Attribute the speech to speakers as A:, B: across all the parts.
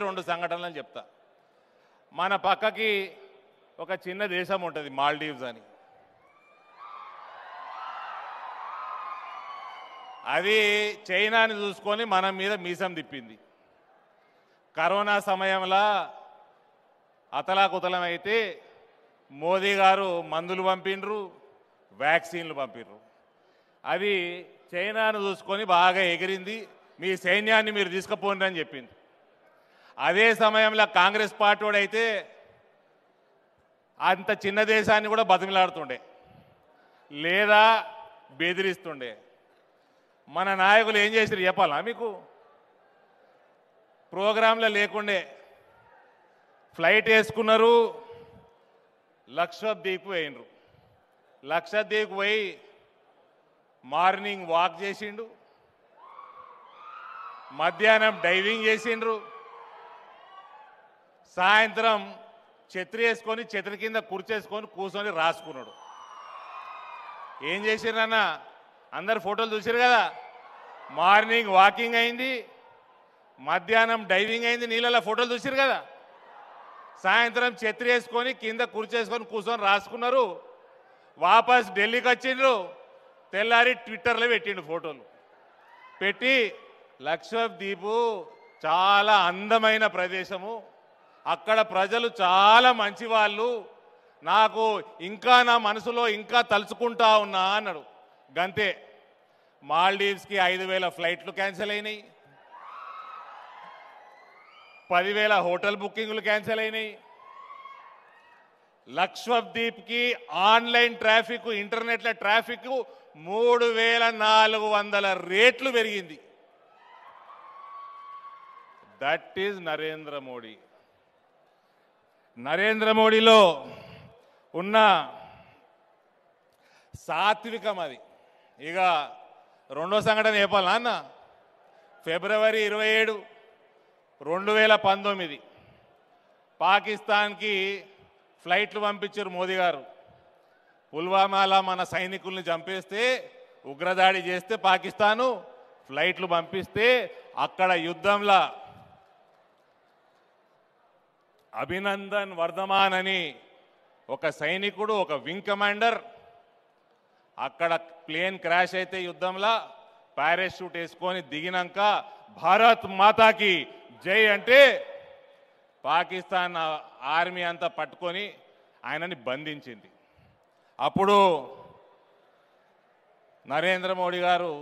A: రెండు సంఘటనలు చెప్తా. మన పక్కకి ఒక చిన్న దేశం ఉంటుంది, మాల్డీవ్స్ అని. అది చైనాని చూసుకొని మన మీద మీసం తిప్పింది. కరోనా సమయంలో అతలాకుతలం అయితే మోదీ గారు మందులు పంపిండ్రు, వ్యాక్సిన్లు పంపిండ్రు. అది చైనాను చూసుకొని బాగా ఎగిరింది. మీ సైన్యాన్ని మీరు తీసుకుపోండి అని చెప్పింది. అదే సమయంలో కాంగ్రెస్ పార్టీ అయితే అంత చిన్న దేశాన్ని కూడా బతిమిలాడుతుండే లేదా బెదిరిస్తుండే. మన నాయకులు ఏం చేశారు చెప్పాలా మీకు? ప్రోగ్రాంలో లేకుండే ఫ్లైట్ వేసుకున్నారు, లక్షద్వీప్ పోయినరు. లక్షద్వీప్ పోయి మార్నింగ్ వాక్ చేసిండు, మధ్యాహ్నం డైవింగ్ చేసిండ్రు, సాయంత్రం ఛత్రి వేసుకొని ఛత్రి కింద కుర్చేసుకొని కూర్చొని రాసుకున్నాడు. ఏం చేసిండ్రన్న? అందరు ఫోటోలు చూసారు కదా. మార్నింగ్ వాకింగ్ అయింది, మధ్యాహ్నం డైవింగ్ అయింది, నీళ్ళలో ఫోటోలు చూసారు కదా. సాయంత్రం ఛత్రి వేసుకొని కింద కుర్చేసుకొని కూర్చొని రాసుకున్నారు. వాపస్ ఢిల్లీకి వచ్చిండ్రు. తెల్లారి ట్విట్టర్లో పెట్టిండు ఫోటోలు పెట్టి, లక్షద్వీప్ చాలా అందమైన ప్రదేశము, అక్కడ ప్రజలు చాలా మంచి వాళ్ళు, నాకు ఇంకా నా మనసులో ఇంకా తలుచుకుంటా ఉన్నా అన్నాడు. గంతే. మాల్డీవ్స్కి 5,000 ఫ్లైట్లు క్యాన్సిల్ అయినాయి, 10,000 హోటల్ బుకింగ్లు క్యాన్సిల్ అయినాయి. లక్షద్వీప్కి ఆన్లైన్ ట్రాఫిక్, ఇంటర్నెట్ల ట్రాఫిక్ 3,400 రేట్లు పెరిగింది. That is Narendra Modi. నరేంద్ర మోడీలో ఉన్న సాత్వికం అది. ఇక రెండో సంఘటన చెప్పాలా అన్న? ఫిబ్రవరి 27, 2019 పాకిస్తాన్కి ఫ్లైట్లు పంపించారు మోదీ గారు. పుల్వామాలో మన సైనికుల్ని చంపేస్తే, ఉగ్రదాడి చేస్తే పాకిస్తాను ఫ్లైట్లు పంపిస్తే, అక్కడ యుద్ధంలో అభినందన్ వర్ధమాన్ అని ఒక సైనికుడు, ఒక వింగ్ కమాండర్, అక్కడ ప్లేన్ క్రాష్ అయితే యుద్ధంలో పారాషూట్ వేసుకొని దిగినాక భారత్ మాతాకి జై అంటే పాకిస్తాన్ ఆర్మీ అంతా పట్టుకొని ఆయనని బంధించింది. అప్పుడు నరేంద్ర మోడీ గారు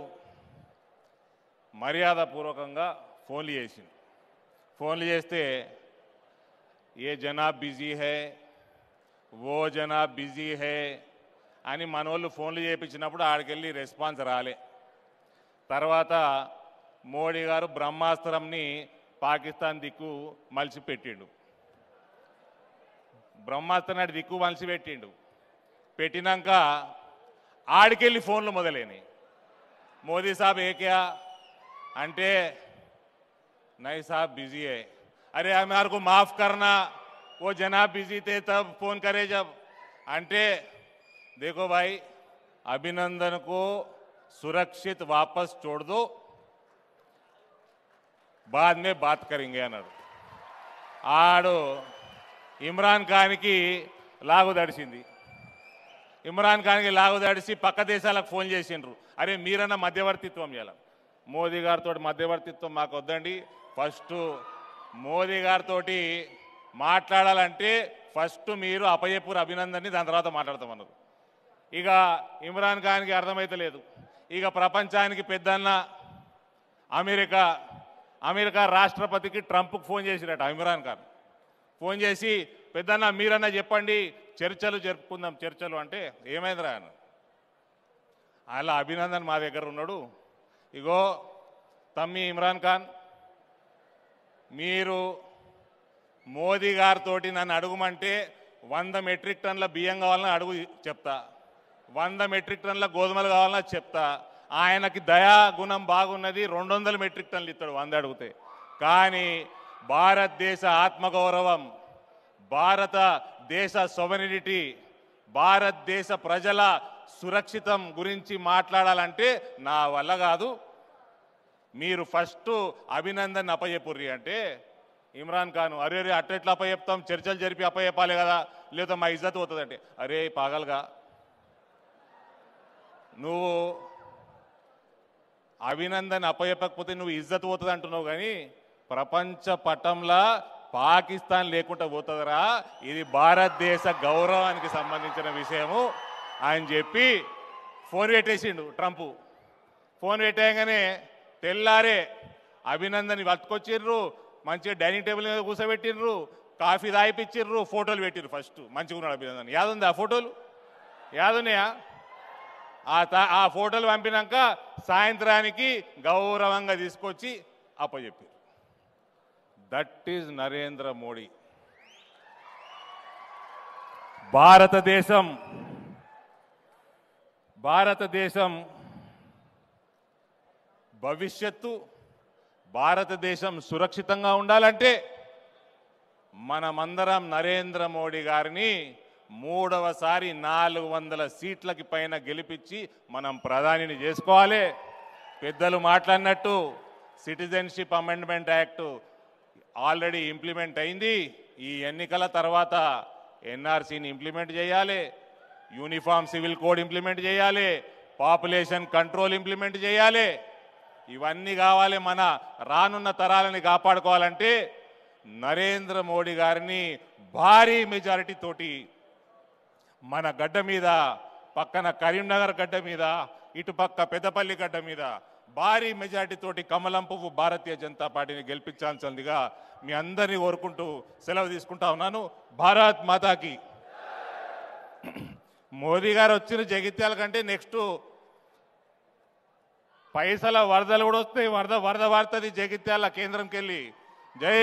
A: మర్యాదపూర్వకంగా ఫోన్లు చేసింది. ఫోన్లు చేస్తే ఏ జనాబ్ బిజీ హై, ఓ జనాబ్ బిజీ హై అని మనోళ్ళు ఫోన్లు చేయించినప్పుడు ఆడికెళ్ళి రెస్పాన్స్ రాలే. తర్వాత మోడీ గారు బ్రహ్మాస్త్రంని పాకిస్తాన్ దిక్కు మలిసి పెట్టిండు. బ్రహ్మాస్త్రం నాటి దిక్కు మలిసి పెట్టిండు. పెట్టినాక ఆడికెళ్ళి ఫోన్లు మొదలైనవి. మోదీ సాబ్ ఏ క్యా అంటే, నై సాబ్ బిజీ హై. अरे हमारे को माफ करना, वो जनाब बिजी थे तब फोन करे जब. అంటే देखो भाई, अभिनंदन को सुरक्षित वापस छोड़ दो, बाद में बात करेंगे అన్నాడు. ఆడు ఇమ్రాన్ ఖాన్కి లాగు దడిచింది. ఇమ్రాన్ ఖాన్కి లాగు దడిచి పక్క దేశాలకు ఫోన్ చేసిండ్రు. అరే మీరన్నా మధ్యవర్తిత్వం చేయాలి. మోదీ గారితో మధ్యవర్తిత్వం మాకు వద్దండి, ఫస్ట్ మోదీ గారితో మాట్లాడాలంటే ఫస్ట్ మీరు అపయపూర్ అభినందన్ని, దాని తర్వాత మాట్లాడతామన్నారు. ఇక ఇమ్రాన్ ఖాన్కి అర్థమైతలేదు. ఇక ప్రపంచానికి పెద్దన్న అమెరికా రాష్ట్రపతికి ట్రంప్కి ఫోన్ చేసిరట ఇమ్రాన్ ఖాన్. ఫోన్ చేసి, పెద్దన్న మీరన్నా చెప్పండి, చర్చలు జరుపుకుందాం. చర్చలు అంటే ఏమైందిరా అన్న? అలా అభినందన్ మా దగ్గర ఉన్నాడు. ఇగో తమ్మి ఇమ్రాన్ ఖాన్, మీరు మోదీ గారితో నన్ను అడుగుమంటే 100 మెట్రిక్ టన్ల బియ్యం కావాలని అడుగు చెప్తా, 100 మెట్రిక్ టన్ల గోధుమలు కావాలన్నా చెప్తా. ఆయనకి దయా గుణం బాగున్నది, 200 మెట్రిక్ టన్లు ఇస్తాడు 100 అడిగితే. కానీ భారతదేశ ఆత్మగౌరవం, భారతదేశ సోవరెనిటీ, భారతదేశ ప్రజల సురక్షితం గురించి మాట్లాడాలంటే నా వల్ల కాదు, మీరు ఫస్ట్ అభినందన్ అప్పచెప్పుర్రి అంటే ఇమ్రాన్ ఖాన్ అరే రే అట్లెట్లా అప్పచెప్తాం, చర్చలు జరిపి అప్పచెప్పాలి కదా, లేదా మా ఇజ్జత్ పోతుందంటే, అరే పాగల్గా నువ్వు అభినందన్ అప్పచెప్పకపోతే నువ్వు ఇజ్జత్ పోతుంది అంటున్నావు, కానీ ప్రపంచ పటంలా పాకిస్తాన్ లేకుండా పోతుందిరా, ఇది భారతదేశ గౌరవానికి సంబంధించిన విషయము అని చెప్పి ఫోన్ పెట్టేసిండు ట్రంప్. ఫోన్ పెట్టేయగానే తెల్లారే అభినందన్ పట్టుకొచ్చిర్రు, మంచిగా డైనింగ్ టేబుల్ మీద కూర్చోబెట్టిర్రు, కాఫీ తాగిపిచ్చిర్రు, ఫోటోలు పెట్టిర్రు. ఫస్ట్ మంచిగా ఉన్నాడు అభినందన్. యాదుంది ఆ ఫోటోలు? యాదున్నాయా? ఆ ఫోటోలు పంపినాక సాయంత్రానికి గౌరవంగా తీసుకొచ్చి అప్పచెప్పారు. That is Narendra Modi. భారతదేశం భవిష్యత్తు, భారతదేశం సురక్షితంగా ఉండాలంటే మనమందరం నరేంద్ర మోడీ గారిని మూడవసారి 400 సీట్లకి పైన గెలిపించి మనం ప్రధానిని చేసుకోవాలి. పెద్దలు మాట్లాడినట్టు citizenship amendment act already implement అయింది. ఈ ఎన్నికల తర్వాత ఎన్ఆర్సీని ఇంప్లిమెంట్ చేయాలి, యూనిఫామ్ సివిల్ కోడ్ ఇంప్లిమెంట్ చేయాలి, పాపులేషన్ కంట్రోల్ ఇంప్లిమెంట్ చేయాలి. ఇవన్నీ కావాలి. మన రానున్న తరాలని కాపాడుకోవాలంటే నరేంద్ర మోడీ గారిని భారీ మెజారిటీ తోటి మన గడ్డ మీద, పక్కన కరీంనగర్ గడ్డ మీద, ఇటుపక్క పెద్దపల్లి గడ్డ మీద భారీ మెజారిటీ తోటి కమలం పువ్వు భారతీయ జనతా పార్టీని గెలిపించాల్సిందిగా మీ అందరినీ కోరుకుంటూ సెలవు తీసుకుంటా ఉన్నాను. భారత్ మాతాకి. మోదీ గారు వచ్చిన జగిత్యాల కంటే నెక్స్ట్ పైసల వరదలు కూడా వస్తాయి. వరద పడుతుంది జగిత్యాల కేంద్రంకి వెళ్ళి. జై